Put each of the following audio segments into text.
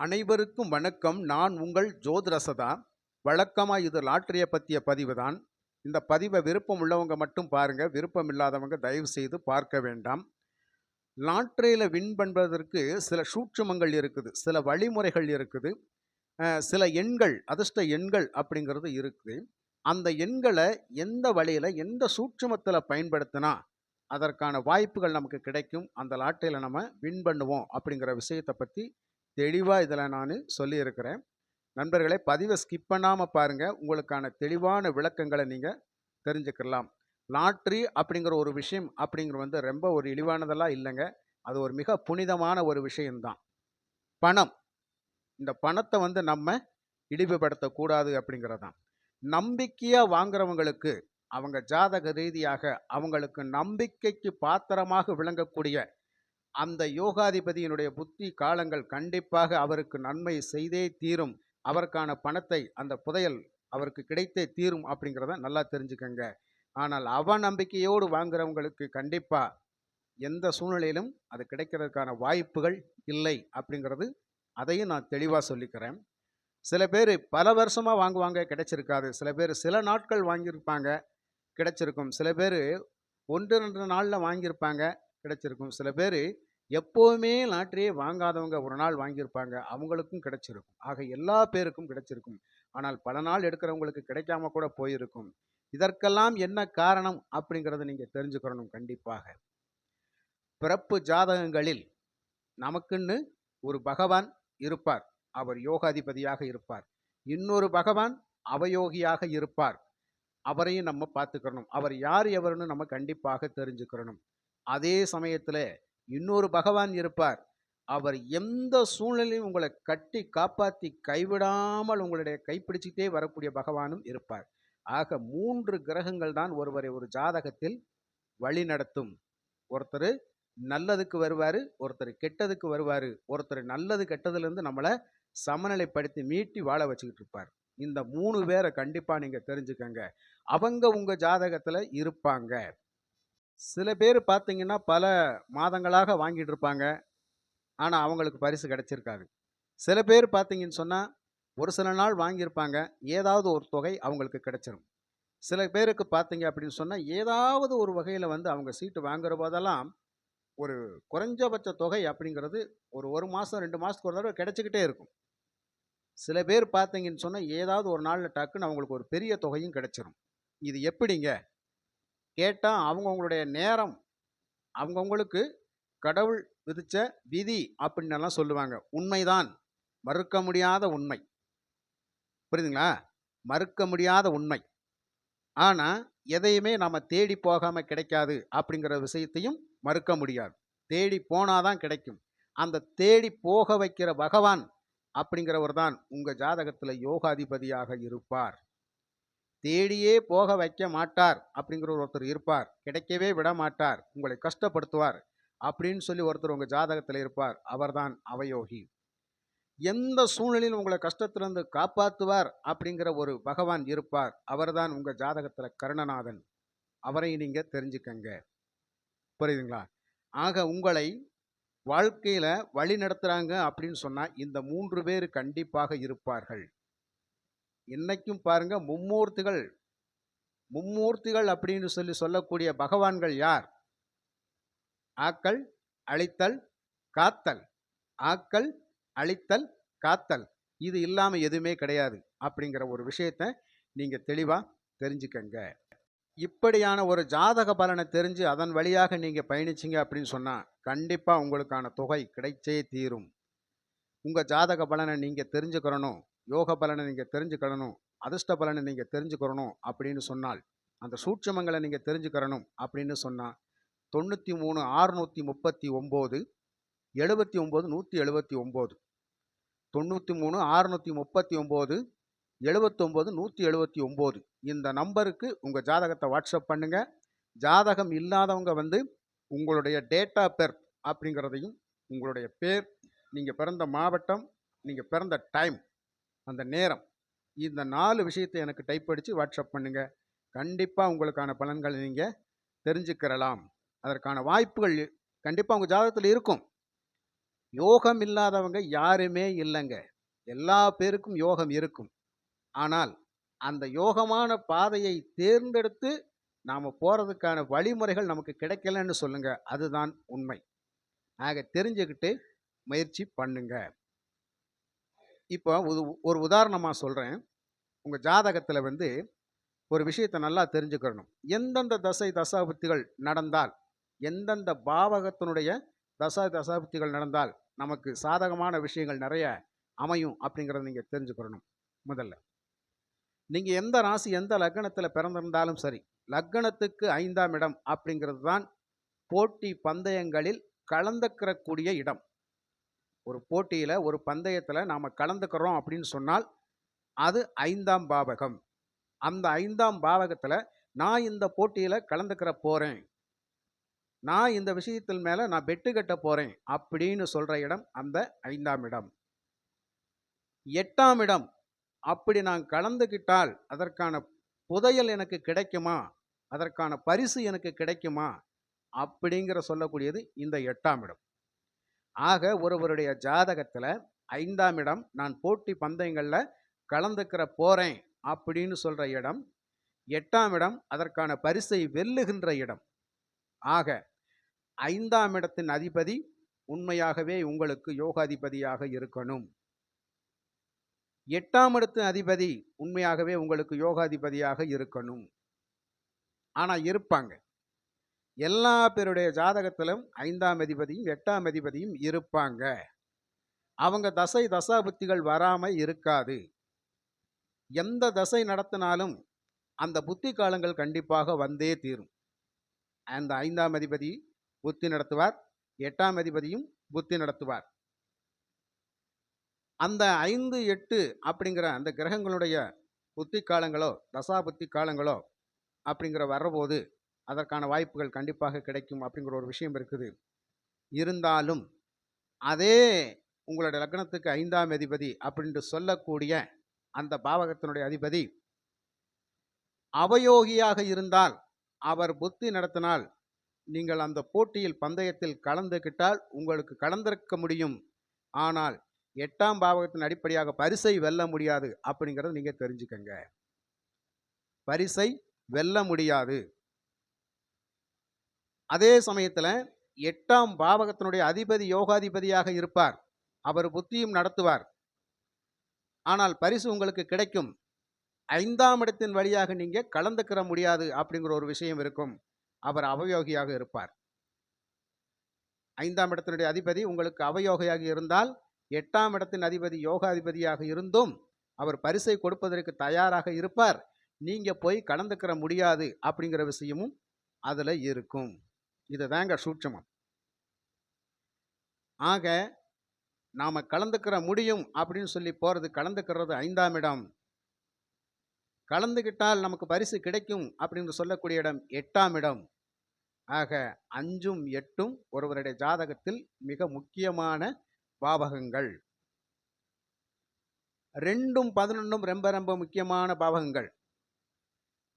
அனைவருக்கும் வணக்கம். நான் உங்கள் ஜோதிரசதா. வழக்கமா இது லாட்டரிய பத்திய பதிவு தான். இந்த பதிவை விருப்பம் உள்ளவங்க மட்டும் பாருங்க. விருப்பம் இல்லாதவங்க தயவு செய்து பார்க்க வேண்டாம். லாட்டரியில வின் பண்பதற்கு சில சூட்சுமங்கள் இருக்குது. சில வழிமுறைகள் இருக்குது. சில எண்கள், அதிர்ஷ்ட எண்கள் அப்படிங்கிறது இருக்குது. அந்த எண்கள எந்த வழியில, எந்த சூட்சுமத்தில பயன்படுத்தினா, அதற்கான வாய்ப்புகள் நமக்கு கிடைக்கும். அந்த லாட்டரியில நம்ம வின் பண்ணுவோம் அப்படிங்கிற விஷயத்த பத்தி தெளிவா இதில நானு சொல்லியிருக்கிறேன். நண்பர்களே, பதிவ ஸ்கிப் பண்ணாம பாருங்க. உங்களுக்கான தெளிவான விளக்கங்கள நீங்க தெரிஞ்சுக்கலாம். லாட்டரி அப்படிங்கிற ஒரு விஷயம் அப்படிங்கிறது ரொம்ப ஒரு இழிவானதெல்லாம் இல்லங்க. அது ஒரு மிக புனிதமான ஒரு விஷயம் தான். பணம். இந்த பணத்த நம்ம இழிவுபடுத்தக்கூடாது அப்படிங்கிறது தான். நம்பிக்கையா வாங்குறவங்களுக்கு, அவங்க ஜாதக ரீதியாக அவங்களுக்கு நம்பிக்கைக்கு பாத்திரமாக விளங்கக்கூடிய அந்த யோகாதிபதியினுடைய புத்தி காலங்கள் கண்டிப்பாக அவருக்கு நன்மை செய்தே தீரும். அவருக்கான பணத்தை அந்த புதையல் அவருக்கு கிடைத்தே தீரும் அப்படிங்கிறத நல்லா தெரிஞ்சுக்கங்க. ஆனால் அவநம்பிக்கையோடு வாங்குறவங்களுக்கு கண்டிப்பா எந்த சூழ்நிலையிலும் அது கிடைக்கிறதுக்கான வாய்ப்புகள் இல்லை அப்படிங்கிறது அதையும் நான் தெளிவா சொல்லிக்கிறேன். சில பேர் பல வருஷமா வாங்குவாங்க, கிடைச்சிருக்காது. சில பேர் சில நாட்கள் வாங்கியிருப்பாங்க, கிடைச்சிருக்கும். சில பேர் 1, 2 நாள்ல வாங்கியிருப்பாங்க, கிடைச்சிருக்கும். சில பேர் எப்போவுமே லாட்டரியே வாங்காதவங்க ஒரு நாள் வாங்கியிருப்பாங்க, அவங்களுக்கும் கிடைச்சிருக்கும். ஆக எல்லா பேருக்கும் கிடைச்சிருக்கும். ஆனால் பல நாள் எடுக்கிறவங்களுக்கு கிடைக்காம கூட போயிருக்கும். இதற்கெல்லாம் என்ன காரணம் அப்படிங்கிறத நீங்க தெரிஞ்சுக்கணும் கண்டிப்பாக. பிறப்பு ஜாதகங்களில் நமக்குன்னு ஒரு பகவான் இருப்பார். அவர் யோகாதிபதியாக இருப்பார். இன்னொரு பகவான் அவயோகியாக இருப்பார். அவரையும் நம்ம பார்த்துக்கணும். அவர் யார் எவருன்னு நம்ம கண்டிப்பாக தெரிஞ்சுக்கிறணும். அதே சமயத்துல இன்னொரு பகவான் இருப்பார். அவர் எந்த சூழ்நிலையும் உங்களை கட்டி காப்பாத்தி கைவிடாமல் உங்களுடைய கைப்பிடிச்சிட்டே வரக்கூடிய பகவானும் இருப்பார். ஆக 3 கிரகங்கள் தான் ஒருவரை ஒரு ஜாதகத்தில் வழி நடத்தும். ஒருத்தர் நல்லதுக்கு வருவாரு, ஒருத்தர் கெட்டதுக்கு வருவாரு, ஒருத்தர் நல்லது கெட்டதுலேருந்து நம்மளை சமநிலைப்படுத்தி மீட்டி வாழ வச்சுக்கிட்டு இருப்பார். இந்த 3 பேரை கண்டிப்பா நீங்க தெரிஞ்சுக்கங்க. அவங்க உங்க ஜாதகத்துல இருப்பாங்க. சில பேர் பார்த்தீங்கன்னா பல மாதங்களாக வாங்கிட்டு இருப்பாங்க. ஆனா அவங்களுக்கு பரிசு கிடைச்சிருக்காது. சில பேர் பார்த்தீங்கன்னு சொன்னா ஒரு சில நாள் வாங்கியிருப்பாங்க. ஏதாவது ஒரு தொகை அவங்களுக்கு கிடைச்சிரும். சில பேருக்கு பார்த்தீங்க அப்படின்னு சொன்னா ஏதாவது ஒரு வகையில அவங்க சீட்டு வாங்குற போதெல்லாம் ஒரு குறைஞ்சபட்ச தொகை அப்படிங்கிறது ஒரு 1 மாசம் 2 மாசத்துக்கு ஒரு தடவை கிடைச்சிக்கிட்டே இருக்கும். சில பேர் பார்த்தீங்கன்னு சொன்னா ஏதாவது ஒரு நாள்ல டக்குன்னு அவங்களுக்கு ஒரு பெரிய தொகையும் கிடைச்சிரும். இது எப்படிங்க? கேட்டா அவங்கவங்களுடைய நேரம், அவங்கவங்களுக்கு கடவுள் விதிச்ச விதி அப்படின்னெல்லாம் சொல்லுவாங்க. உண்மைதான். மறுக்க முடியாத உண்மை. புரியுதுங்களா? மறுக்க முடியாத உண்மை. ஆனா எதையுமே நாம தேடி போகாம கிடைக்காது அப்படிங்கிற விஷயத்தையும் மறுக்க முடியாது. தேடி போனாதான் கிடைக்கும். அந்த தேடி போக வைக்கிற பகவான் அப்படிங்கிறவர் தான் உங்க ஜாதகத்துல யோகாதிபதியாக இருப்பார். தேடியே போக வைக்க மாட்டார் அப்படிங்கிற ஒருத்தர் இருப்பார். கிடைக்கவே விட மாட்டார், உங்களை கஷ்டப்படுத்துவார் அப்படின்னு சொல்லி ஒருத்தர் உங்க ஜாதகத்தில் இருப்பார். அவர்தான் அவயோகி. எந்த சூழ்நிலையும் உங்களை கஷ்டத்திலிருந்து காப்பாற்றுவார் அப்படிங்கிற ஒரு பகவான் இருப்பார். அவர்தான் உங்க ஜாதகத்துல கருணநாதன். அவரை நீங்க தெரிஞ்சுக்கங்க. புரியுதுங்களா? ஆக உங்களை வாழ்க்கையில வழி நடத்துறாங்க அப்படின்னு சொன்னா இந்த 3 பேர் கண்டிப்பாக இருப்பார்கள். இன்னைக்கும் பாருங்க, மும்மூர்த்திகள் மும்மூர்த்திகள் அப்படின்னு சொல்லக்கூடிய பகவான்கள் யார்? ஆக்கல், அழித்தல், காத்தல். ஆக்கல், அழித்தல், காத்தல். இது இல்லாம எதுவுமே கிடையாது அப்படிங்கிற ஒரு விஷயத்தை நீங்க தெளிவா தெரிஞ்சுக்கங்க. இப்படியான ஒரு ஜாதக பலனை தெரிஞ்சு அதன் வழியாக நீங்க பயணிச்சீங்க அப்படின்னு சொன்னா கண்டிப்பா உங்களுக்கான தொகை கிடைச்சே தீரும். உங்க ஜாதக பலனை நீங்க தெரிஞ்சுக்கிறணும், யோக பலனை நீங்க தெரிஞ்சுக்கணும், அதிர்ஷ்ட பலனை நீங்க தெரிஞ்சுக்கிறணும் அப்படின்னு சொன்னால், அந்த சூட்சமங்களை நீங்க தெரிஞ்சுக்கிறணும் அப்படின்னு சொன்னா 93 639 79 179 93 639 79 179 இந்த நம்பருக்கு உங்க ஜாதகத்தை வாட்ஸ்அப் பண்ணுங்க. ஜாதகம் இல்லாதவங்க உங்களுடைய டேட் ஆஃப் பர்த் அப்படிங்கிறதையும், உங்களுடைய பேர், நீங்க பிறந்த மாவட்டம், நீங்க பிறந்த டைம், அந்த நேரம், இந்த 4 விஷயத்தை எனக்கு டைப் அடிச்சு வாட்ஸ்அப் பண்ணுங்க. கண்டிப்பா உங்களுக்கான பலன்களை நீங்க தெரிஞ்சுக்கிறலாம். அதற்கான வாய்ப்புகள் கண்டிப்பா உங்க ஜாதகத்தில் இருக்கும். யோகம் இல்லாதவங்க யாருமே இல்லைங்க. எல்லா பேருக்கும் யோகம் இருக்கும். ஆனால் அந்த யோகமான பாதையை தேர்ந்தெடுத்து நாம போறதுக்கான வழிமுறைகள் நமக்கு கிடைக்கலன்னு சொல்லுங்க. அதுதான் உண்மை. ஆக தெரிஞ்சுக்கிட்டு முயற்சி பண்ணுங்க. இப்போ ஒரு உதாரணமா சொல்றேன். உங்க ஜாதகத்துல ஒரு விஷயத்தை நல்லா தெரிஞ்சுக்கணும். எந்தெந்த தசை தசாபுத்திகள் நடந்தால், எந்தெந்த பாவகத்தினுடைய தசா தசாபுத்திகள் நடந்தால் நமக்கு சாதகமான விஷயங்கள் நிறைய அமையும் அப்படிங்கிறத நீங்க தெரிஞ்சுக்கணும். முதல்ல நீங்க எந்த ராசி எந்த லக்னத்துல பிறந்திருந்தாலும் சரி, லக்னத்துக்கு 5ஆம் இடம் அப்படிங்கிறது தான் போட்டி பந்தயங்களில் கலந்துக்கிறக்கூடிய இடம். ஒரு போட்டியில ஒரு பந்தயத்துல நாம கலந்துக்கிறோம் அப்படின்னு சொன்னால் அது 5ஆம் பாவகம். அந்த 5ஆம் பாவகத்துல நான் இந்த போட்டியில கலந்துக்கிற போறேன், நான் இந்த விஷயத்தில் மேல நான் பெட்டு கட்ட போறேன் அப்படின்னு சொல்ற இடம் அந்த 5ஆம் இடம். 8ஆம் இடம், அப்படி நான் கலந்துக்கிட்டால் அதற்கான புதையல் எனக்கு கிடைக்குமா, அதற்கான பரிசு எனக்கு கிடைக்குமா அப்படிங்கிற சொல்லக்கூடியது இந்த 8ஆம் இடம். ஆக ஒருவருடைய ஜாதகத்துல 5ஆம் இடம் நான் போட்டி பந்தயங்கள்ல கலந்துக்கிற போறேன் அப்படின்னு சொல்ற இடம், 8ஆம் இடம் அதற்கான பரிசை வெல்லுகின்ற இடம். ஆக 5ஆம் இடத்தின் அதிபதி உண்மையாகவே உங்களுக்கு யோகாதிபதியாக இருக்கணும். 8ஆம் இடத்தின் அதிபதி உண்மையாகவே உங்களுக்கு யோகாதிபதியாக இருக்கணும். ஆனா இருப்பாங்க. எல்லா பேருடைய ஜாதகத்திலும் 5ஆம் அதிபதியும் 8ஆம் அதிபதியும் இருப்பாங்க. அவங்க தசை தசாபுத்திகள் வராம இருக்காது. எந்த தசை நடத்தினாலும் அந்த புத்தி காலங்கள் கண்டிப்பாக வந்தே தீரும். அந்த 5ஆம் அதிபதி புத்தி நடத்துவார், 8ஆம் அதிபதியும் புத்தி நடத்துவார். அந்த 5, 8 அப்படிங்கிற அந்த கிரகங்களுடைய புத்தி காலங்களோ தசா புத்தி காலங்களோ அப்படிங்கிற வர்றபோது அதற்கான வாய்ப்புகள் கண்டிப்பாக கிடைக்கும் அப்படிங்கிற ஒரு விஷயம் இருக்குது. இருந்தாலும் அதே உங்களுடைய லக்னத்துக்கு 5ஆம் அதிபதி அப்படின்ட்டு சொல்லக்கூடிய அந்த பாவகத்தினுடைய அதிபதி அவயோகியாக இருந்தால், அவர் புத்தி நடத்தினால், நீங்கள் அந்த போட்டியில் பந்தயத்தில் கலந்துக்கிட்டால் உங்களுக்கு கலந்திருக்க முடியும். ஆனால் 8ஆம் பாவகத்தின் அடிப்படையாக பரிசை வெல்ல முடியாது அப்படிங்கிறத நீங்க தெரிஞ்சுக்கங்க. பரிசை வெல்ல முடியாது. அதே சமயத்துல 8ஆம் பாவகத்தினுடைய அதிபதி யோகாதிபதியாக இருப்பார். அவர் புத்தியும் நடத்துவார். ஆனால் பரிசு உங்களுக்கு கிடைக்கும். 5ஆம் இடத்தின் வழியாக நீங்க கலந்துக்கிற முடியாது அப்படிங்கிற ஒரு விஷயம் இருக்கும். அவர் அவயோகியாக இருப்பார். 5ஆம் இடத்தினுடைய அதிபதி உங்களுக்கு அவயோகியாக இருந்தால், 8ஆம் இடத்தின் அதிபதி யோகாதிபதியாக இருந்தும் அவர் பரிசை கொடுப்பதற்கு தயாராக இருப்பார். நீங்க போய் கலந்துக்கிற முடியாது அப்படிங்கிற விஷயமும் அதுல இருக்கும். இதுதாங்க சூட்சமம். ஆக நாம கலந்துக்கிற முடியும் அப்படின்னு சொல்லி போறது, கலந்துக்கிறது 5ஆம் இடம். கலந்துக்கிட்டால் நமக்கு பரிசு கிடைக்கும் அப்படின்னு சொல்லக்கூடிய இடம் 8ஆம் இடம். ஆக 5ம் 8ம் ஒருவருடைய ஜாதகத்தில் மிக முக்கியமான பாவகங்கள். 2ம் 11ம் ரொம்ப ரொம்ப முக்கியமான பாவகங்கள்.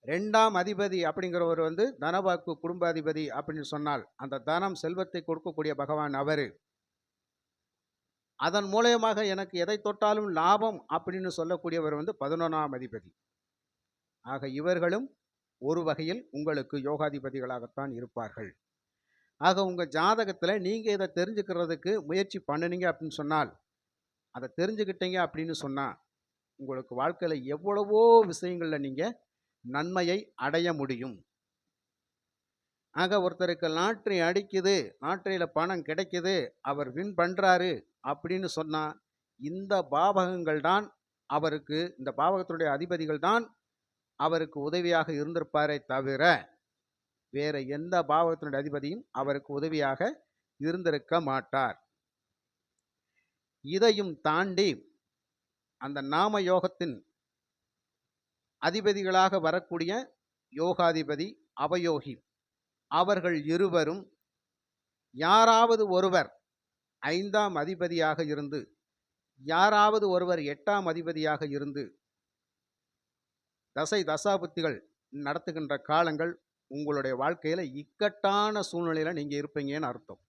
2ஆம் அதிபதி அப்படிங்கிறவர் தனவாக்கு குடும்ப அதிபதி அப்படின்னு சொன்னால் அந்த தனம் செல்வத்தை கொடுக்கக்கூடிய பகவான் அவரு. அதன் மூலயமாக எனக்கு எதை தொட்டாலும் லாபம் அப்படின்னு சொல்லக்கூடியவர் 11ஆம் அதிபதி. ஆக இவர்களும் ஒரு வகையில் உங்களுக்கு யோகாதிபதிகளாகத்தான் இருப்பார்கள். ஆக உங்க ஜாதகத்துல நீங்க இதை தெரிஞ்சுக்கிறதுக்கு முயற்சி பண்ணினீங்க அப்படின்னு சொன்னால், அதை தெரிஞ்சுக்கிட்டீங்க அப்படின்னு சொன்னா உங்களுக்கு வாழ்க்கையில எவ்வளவோ விஷயங்கள்ல நீங்க நன்மையை அடைய முடியும். ஆக ஒருத்தருக்கு லாட்டரி அடிக்குது, லாட்டரியில பணம் கிடைக்குது, அவர் வின் பண்றாரு அப்படின்னு சொன்னா, இந்த பாவகங்கள் தான் அவருக்கு, இந்த பாவகத்தினுடைய அதிபதிகள் தான் அவருக்கு உதவியாக இருந்திருப்பாரே தவிர வேற எந்த பாவகத்தினுடைய அதிபதியும் அவருக்கு உதவியாக இருந்திருக்க மாட்டார். இதையும் தாண்டி அந்த நாம யோகத்தின் அதிபதிகளாக வரக்கூடிய யோகாதிபதி அவயோகி, அவர்கள் இருவரும் யாராவது ஒருவர் 5ஆம் அதிபதியாக இருந்து, யாராவது ஒருவர் 8ஆம் அதிபதியாக இருந்து தசை தசாபுத்திகள் நடத்துகின்ற காலங்கள் உங்களுடைய வாழ்க்கையில இக்கட்டான சூழ்நிலையில நீங்க இருப்பீங்கன்னு அர்த்தம்.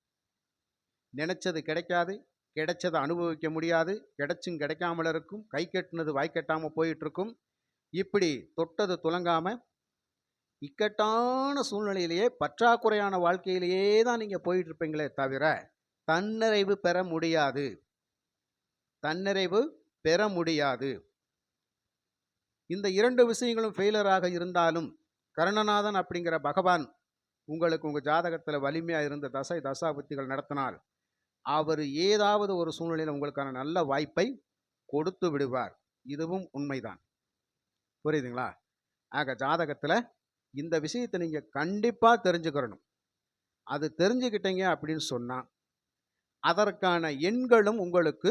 நினைச்சது கிடைக்காது, கிடைச்சதை அனுபவிக்க முடியாது, கிடைச்சும் கிடைக்காமல் இருக்கும், கை கெட்டினது வாய் கெட்டாம போயிட்டு இருக்கும். இப்படி தொட்டது துலங்காம இக்கட்டான சூழ்நிலையிலேயே பற்றாக்குறையான வாழ்க்கையிலேயே தான் நீங்க போயிட்டு இருப்பீங்களே தவிர தன்னிறைவு பெற முடியாது. தன்னிறைவு பெற முடியாது. இந்த 2 விஷயங்களும் ஃபெயிலராக இருந்தாலும் கருணநாதன் அப்படிங்கிற பகவான் உங்களுக்கு உங்க ஜாதகத்துல வலிமையா இருந்த தசை தசாபுத்திகள் நடத்தினால் அவர் ஏதாவது ஒரு சூழ்நிலையில் உங்களுக்கான நல்ல வாய்ப்பை கொடுத்து விடுவார். இதுவும் உண்மைதான். புரியுதுங்களா? ஆக ஜாதகத்துல இந்த விஷயத்தை நீங்க கண்டிப்பா தெரிஞ்சுக்கிறணும். அது தெரிஞ்சுக்கிட்டீங்க அப்படின்னு சொன்னா அதற்கான எண்களும் உங்களுக்கு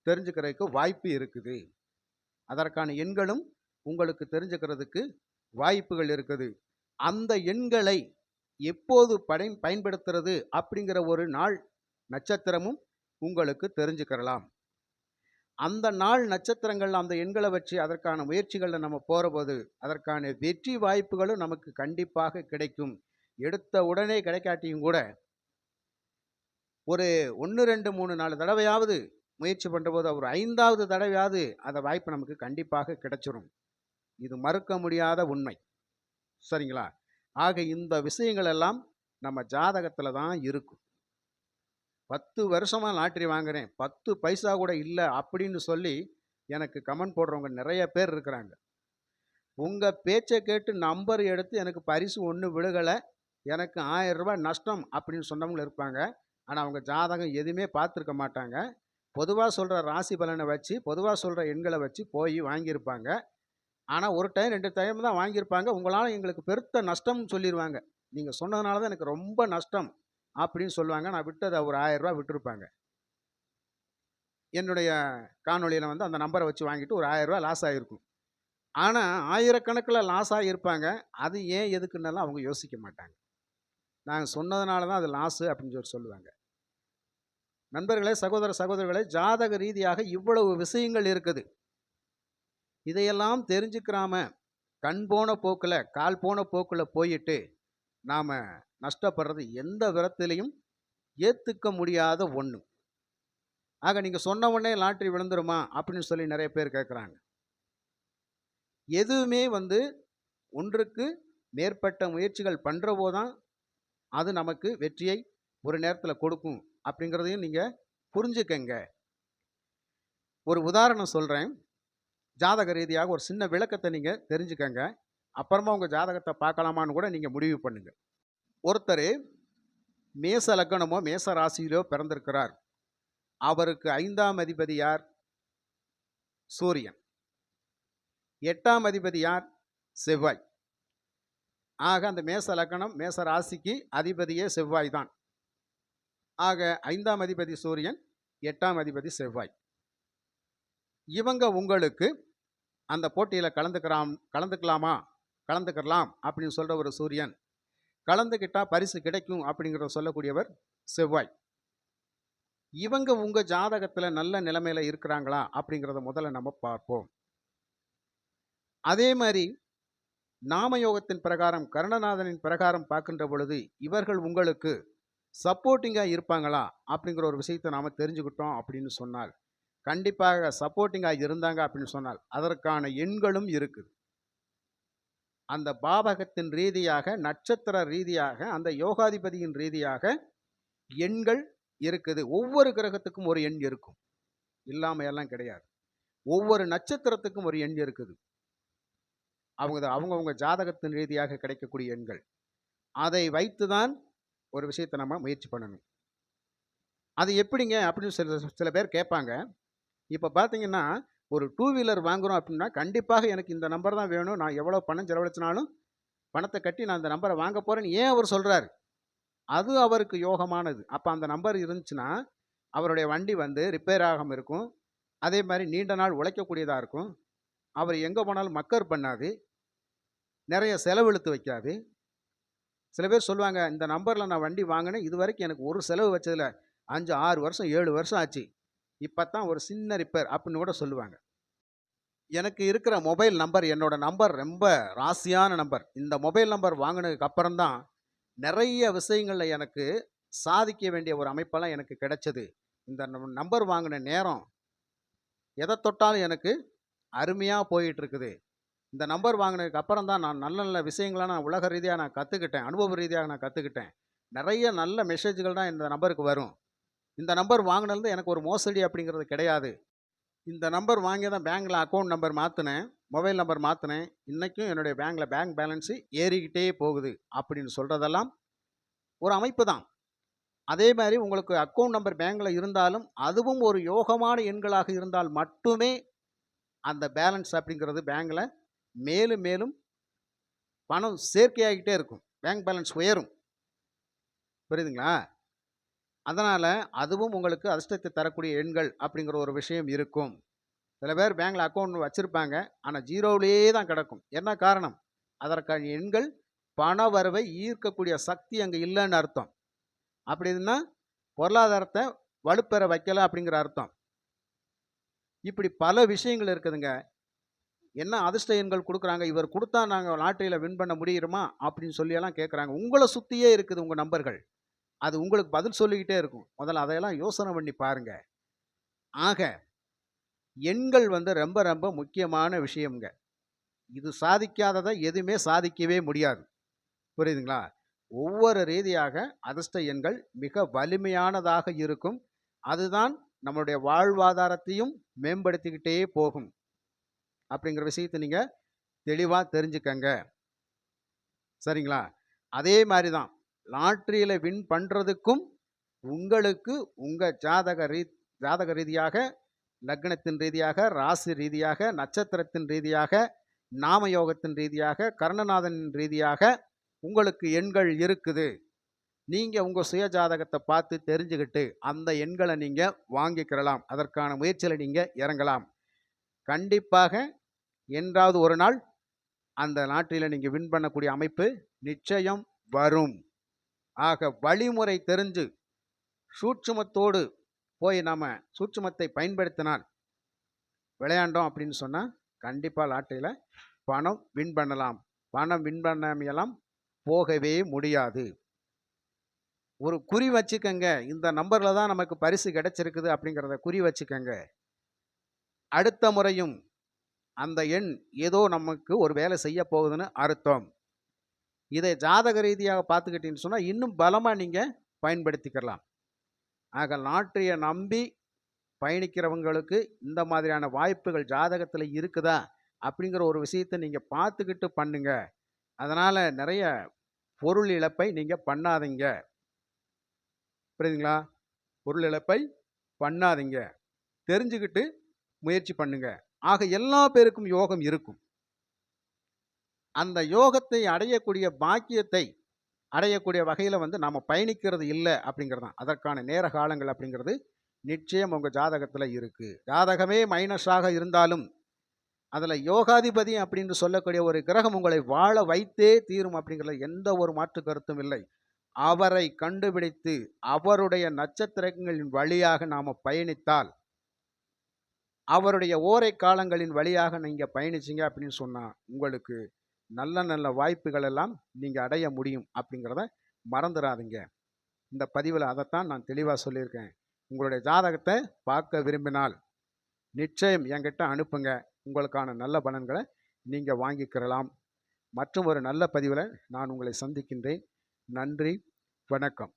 தெரிஞ்சுக்கிறதுக்கு வாய்ப்பு இருக்குது. அதற்கான எண்களும் உங்களுக்கு தெரிஞ்சுக்கிறதுக்கு வாய்ப்புகள் இருக்குது. அந்த எண்களை எப்போது பயன்படுத்துறது அப்படிங்கிற ஒரு நாள் நட்சத்திரமும் உங்களுக்கு தெரிஞ்சுக்கிறலாம். அந்த நாள் நட்சத்திரங்கள் அந்த எண்களை வச்சு அதற்கான முயற்சிகளில் நம்ம போகிறபோது அதற்கான வெற்றி வாய்ப்புகளும் நமக்கு கண்டிப்பாக கிடைக்கும். எடுத்த உடனே கிடைக்காட்டியும் கூட ஒரு 1 2 3 4 தடவையாவது முயற்சி பண்ணுறபோது ஒரு 5வது தடவையாவது அந்த வாய்ப்பு நமக்கு கண்டிப்பாக கிடைச்சிரும். இது மறுக்க முடியாத உண்மை. சரிங்களா? ஆக இந்த விஷயங்கள் எல்லாம் நம்ம ஜாதகத்தில் தான் இருக்கும். 10 வருஷமா லாட்டரி வாங்குறேன், 10 பைசா கூட இல்லை அப்படின்னு சொல்லி எனக்கு கமெண்ட் போடுறவங்க நிறைய பேர் இருக்கிறாங்க. உங்கள் பேச்சை கேட்டு நம்பர் எடுத்து எனக்கு பரிசு ஒன்று விழுகலை, எனக்கு 1000 ரூபாய் நஷ்டம் அப்படின்னு சொன்னவங்க இருப்பாங்க. ஆனால் அவங்க ஜாதகம் எதுவுமே பார்த்துருக்க மாட்டாங்க. பொதுவாக சொல்கிற ராசி பலனை வச்சு பொதுவாக சொல்கிற எண்களை வச்சு போய் வாங்கியிருப்பாங்க. ஆனால் ஒரு டைம் 2 டைம் தான் வாங்கியிருப்பாங்க. உங்களால் எங்களுக்கு பெருத்த நஷ்டம்னு சொல்லிடுவாங்க. நீங்கள் சொன்னதுனால தான் எனக்கு ரொம்ப நஷ்டம் அப்படின்னு சொல்லுவாங்க. நான் விட்டதை ஒரு 1000 ரூபா விட்டுருப்பாங்க. என்னுடைய காணொலியில் வந்து அந்த நம்பரை வச்சு வாங்கிட்டு ஒரு 1000 ரூபா லாஸ் ஆகிருக்கும். ஆனால் ஆயிரக்கணக்கில் லாஸ் ஆகியிருப்பாங்க. அது ஏன் எதுக்குன்னெல்லாம் அவங்க யோசிக்க மாட்டாங்க. நாங்கள் சொன்னதுனால தான் அது லாஸு அப்படின்னு சொல்லுவாங்க. நண்பர்களே, சகோதர சகோதரிகளே, ஜாதக ரீதியாக இவ்வளவு விஷயங்கள் இருக்குது. இதையெல்லாம் தெரிஞ்சுக்கிறாம கண் போன போக்கில் கால் போன போக்கில் போயிட்டு நாம் நஷ்டப்படுறது எந்த விதத்திலையும் ஏற்றுக்க முடியாத ஒன்று. ஆக நீங்கள் சொன்ன உடனே லாட்ரி விழுந்துருமா அப்படின்னு சொல்லி நிறைய பேர் கேட்குறாங்க. எதுவுமே வந்து ஒன்றுக்கு மேற்பட்ட முயற்சிகள் பண்ணுறபோ தான் அது நமக்கு வெற்றியை ஒரு நேரத்தில் கொடுக்கும் அப்படிங்கிறதையும் நீங்கள் புரிஞ்சுக்கங்க. ஒரு உதாரணம் சொல்கிறேன். ஜாதக ரீதியாக ஒரு சின்ன விளக்கத்தை நீங்கள் தெரிஞ்சுக்கங்க. அப்புறமா உங்கள் ஜாதகத்தை பார்க்கலாமான்னு கூட நீங்கள் முடிவு பண்ணுங்க. ஒருத்தர் மேச லக்னமோ மேச ராசியிலோ பிறந்திருக்கிறார். அவருக்கு 5ஆம் அதிபதி யார்? சூரியன். 8ஆம் அதிபதி யார்? செவ்வாய். ஆக அந்த மேச லக்னம் மேச ராசிக்கு அதிபதியே செவ்வாய் தான். ஆக 5ஆம் அதிபதி சூரியன், 8ஆம் அதிபதி செவ்வாய். இவங்க உங்களுக்கு அந்த போட்டியில் கலந்துக்கலாம் அப்படின்னு சொல்கிற ஒரு சூரியன், கலந்துக்கிட்டால் பரிசு கிடைக்கும் அப்படிங்கிறத சொல்லக்கூடியவர் செவ்வாய். இவங்க உங்கள் ஜாதகத்தில் நல்ல நிலைமையில் இருக்கிறாங்களா அப்படிங்கிறத முதல்ல நம்ம பார்ப்போம். அதே மாதிரி நாமயோகத்தின் பிரகாரம் கருணநாதனின் பிரகாரம் பார்க்கின்ற பொழுது இவர்கள் உங்களுக்கு சப்போர்ட்டிங்காக இருப்பாங்களா அப்படிங்கிற ஒரு விஷயத்தை நாம் தெரிஞ்சுக்கிட்டோம் அப்படின்னு சொன்னால், கண்டிப்பாக சப்போர்ட்டிங்காக இருந்தாங்க அப்படின்னு சொன்னால் அதற்கான எண்களும் இருக்குது. அந்த பாவகத்தின் ரீதியாக, நட்சத்திர ரீதியாக, அந்த யோகாதிபதியின் ரீதியாக எண்கள் இருக்குது. ஒவ்வொரு கிரகத்துக்கும் ஒரு எண் இருக்கும், இல்லாமல் எல்லாம் கிடையாது. ஒவ்வொரு நட்சத்திரத்துக்கும் ஒரு எண் இருக்குது. அவங்கவுங்க ஜாதகத்தின் ரீதியாக கிடைக்கக்கூடிய எண்கள். அதை வைத்து தான் ஒரு விஷயத்தை நம்ம முயற்சி பண்ணணும். அது எப்படிங்க அப்படின்னு சில பேர் கேட்பாங்க. இப்போ பார்த்தீங்கன்னா, ஒரு 2 வீலர் வாங்குகிறோம் அப்படின்னா கண்டிப்பாக எனக்கு இந்த நம்பர் தான் வேணும், நான் எவ்வளோ பணம் செலவழிச்சினாலும் பணத்தை கட்டி நான் இந்த நம்பரை வாங்க போகிறேன்னு ஏன் அவர் சொல்கிறாரு? அது அவருக்கு யோகமானது. அப்போ அந்த நம்பர் இருந்துச்சுன்னா அவருடைய வண்டி வந்து ரிப்பேர் ஆகாமல் இருக்கும். அதே மாதிரி நீண்ட நாள் உழைக்கக்கூடியதாக இருக்கும். அவர் எங்கே போனாலும் மக்கர் பண்ணாது, நிறைய செலவெழுத்து வைக்காது. சில பேர் சொல்லுவாங்க, இந்த நம்பரில் நான் வண்டி வாங்கினேன், இது வரைக்கும் எனக்கு ஒரு செலவு வச்சதில் 5 6 வருஷம் 7 வருஷம் ஆச்சு, இப்போ தான் ஒரு சின்ன ரிப்பேர் அப்படின்னு கூட சொல்லுவாங்க. எனக்கு இருக்கிற மொபைல் நம்பர், என்னோட நம்பர் ரொம்ப ராசியான நம்பர். இந்த மொபைல் நம்பர் வாங்கினதுக்கு அப்புறம் தான் நிறைய விஷயங்களில் எனக்கு சாதிக்க வேண்டிய ஒரு அமைப்பெல்லாம் எனக்கு கிடைச்சது. இந்த நம்பர் வாங்கின நேரம் எதை தொட்டாலும் எனக்கு அருமையாக போயிட்டுருக்குது. இந்த நம்பர் வாங்கினதுக்கு அப்புறம் தான் நான் நல்ல நல்ல விஷயங்களை நான் உலக ரீதியாக நான் கற்றுக்கிட்டேன், அனுபவ ரீதியாக நான் கற்றுக்கிட்டேன். நிறைய நல்ல மெசேஜ்கள் தான் இந்த நம்பருக்கு வரும். இந்த நம்பர் வாங்கினது எனக்கு ஒரு மோசடி அப்படிங்கிறது கிடையாது. இந்த நம்பர் வாங்கி தான் பேங்க்கில் அக்கௌண்ட் நம்பர் மாற்றினேன், மொபைல் நம்பர் மாற்றினேன். இன்றைக்கும் என்னுடைய பேங்க்கில் பேங்க் பேலன்ஸு ஏறிக்கிட்டே போகுது அப்படின்னு சொல்கிறதெல்லாம் ஒரு அமைப்பு தான். அதே மாதிரி உங்களுக்கு அக்கௌண்ட் நம்பர் பேங்க்கில் இருந்தாலும் அதுவும் ஒரு யோகமான எண்களாக இருந்தால் மட்டுமே அந்த பேலன்ஸ் அப்படிங்கிறது பேங்க்கில் மேலும் மேலும் பணம் சேர்க்கையாகிட்டே இருக்கும், பேங்க் பேலன்ஸ் உயரும். புரியுதுங்களா? அதனால் அதுவும் உங்களுக்கு அதிர்ஷ்டத்தை தரக்கூடிய எண்கள் அப்படிங்கிற ஒரு விஷயம் இருக்கும். சில பேர் பேங்க்கில் அக்கௌண்ட் வச்சுருப்பாங்க, ஆனால் ஜீரோவிலேயே தான் கிடக்கும். என்ன காரணம்? அதற்கான எண்கள் பண வரவை ஈர்க்கக்கூடிய சக்தி அங்கே இல்லைன்னு அர்த்தம். அப்படின்னா பொருளாதாரத்தை வலுப்பெற வைக்கல அப்படிங்கிற அர்த்தம். இப்படி பல விஷயங்கள் இருக்குதுங்க. என்ன அதிர்ஷ்ட எண்கள் கொடுக்குறாங்க, இவர் கொடுத்தா நாங்கள் லாட்டரியில் வின் பண்ண முடியுமா அப்படின்னு சொல்லியெல்லாம் கேட்குறாங்க. உங்களை சுற்றியே இருக்குது உங்கள் நம்பர்கள், அது உங்களுக்கு பதில் சொல்லிக்கிட்டே இருக்கும். முதல்ல அதையெல்லாம் யோசனை பண்ணி பாருங்க. ஆக எண்கள் ரொம்ப ரொம்ப முக்கியமான விஷயம்ங்க. இது சாதிக்காததை எதுவுமே சாதிக்கவே முடியாது. புரியுதுங்களா? ஒவ்வொரு ரீதியாக அதிர்ஷ்ட எண்கள் மிக வலிமையானதாக இருக்கும். அதுதான் நம்மளுடைய வாழ்வாதாரத்தையும் மேம்படுத்திக்கிட்டே போகும் அப்படிங்கிற விஷயத்தை நீங்கள் தெளிவாக தெரிஞ்சுக்கங்க. சரிங்களா? அதே மாதிரி தான் லாட்ரியில் வின் பண்ணுறதுக்கும் உங்களுக்கு உங்கள் ஜாதக ரீதியாக, லக்னத்தின் ரீதியாக, ராசி ரீதியாக, நட்சத்திரத்தின் ரீதியாக, நாமயோகத்தின் ரீதியாக, கர்ணநாதனின் ரீதியாக உங்களுக்கு எண்கள் இருக்குது. நீங்கள் உங்கள் சுய ஜாதகத்தை பார்த்து தெரிஞ்சுக்கிட்டு அந்த எண்களை நீங்கள் வாங்கிக்கிறலாம். அதற்கான முயற்சியில் நீங்கள் இறங்கலாம். கண்டிப்பாக என்றாவது ஒரு நாள் அந்த லாட்டரியில் நீங்கள் வின் பண்ணக்கூடிய அமைப்பு நிச்சயம் வரும். ஆக வழிமுறை தெரிஞ்சு சூட்சுமத்தோடு போய் நாம் சூட்சுமத்தை பயன்படுத்தினால் விளையாண்டோம் அப்படின்னு சொன்னால் கண்டிப்பாக லாட்டரியில் பணம் வின் பண்ணலாம். பணம் வின் பண்ணாமையெல்லாம் போகவே முடியாது. ஒரு குறி வச்சுக்கங்க, இந்த நம்பரில் தான் நமக்கு பரிசு கிடைச்சிருக்குது அப்படிங்கிறத குறி வச்சுக்கங்க. அடுத்த முறையும் அந்த எண் ஏதோ நமக்கு ஒரு வேலை செய்ய போகுதுன்னு அர்த்தம். இதை ஜாதக ரீதியாக பார்த்துக்கிட்டீங்கன்னு சொன்னால் இன்னும் பலமாக நீங்கள் பயன்படுத்திக்கலாம். ஆக லாட்டரியை நம்பி பயணிக்கிறவங்களுக்கு இந்த மாதிரியான வாய்ப்புகள் ஜாதகத்தில் இருக்குதா அப்படிங்கிற ஒரு விஷயத்தை நீங்கள் பார்த்துக்கிட்டு பண்ணுங்க. அதனால் நிறைய பொருள் இழப்பை நீங்கள் பண்ணாதீங்க. புரியுதுங்களா? பொருள் இழப்பை பண்ணாதீங்க, தெரிஞ்சுக்கிட்டு முயற்சி பண்ணுங்க. ஆக எல்லா பேருக்கும் யோகம் இருக்கும். அந்த யோகத்தை அடையக்கூடிய பாக்கியத்தை அடையக்கூடிய வகையில் நாம் பயணிக்கிறது இல்லை அப்படிங்கிறதான். அதற்கான நேர காலங்கள் அப்படிங்கிறது நிச்சயம் உங்கள் ஜாதகத்தில் இருக்குது. ஜாதகமே மைனஸாக இருந்தாலும் அதில் யோகாதிபதி அப்படின்னு சொல்லக்கூடிய ஒரு கிரகம் உங்களை வாழ வைத்தே தீரும் அப்படிங்கிறதுல எந்த ஒரு மாற்று கருத்தும் இல்லை. அவரை கண்டுபிடித்து அவருடைய நட்சத்திரங்களின் வழியாக நாம் பயணித்தால், அவருடைய ஓரை காலங்களின் வழியாக நீங்கள் பயணிச்சிங்க அப்படின்னு சொன்னால் உங்களுக்கு நல்ல நல்ல வாய்ப்புகள் எல்லாம் நீங்கள் அடைய முடியும் அப்படிங்கிறத மறந்துடாதீங்க. இந்த பதிவில் அதைத்தான் நான் தெளிவாக சொல்லியிருக்கேன். உங்களுடைய ஜாதகத்தை பார்க்க விரும்பினால் நிச்சயம் என்கிட்ட அனுப்புங்க. உங்களுக்கான நல்ல பலன்களை நீங்கள் வாங்கிக்கிறலாம். மற்றும் ஒரு நல்ல பதிவில் நான் உங்களை சந்திக்கின்றேன். நன்றி, வணக்கம்.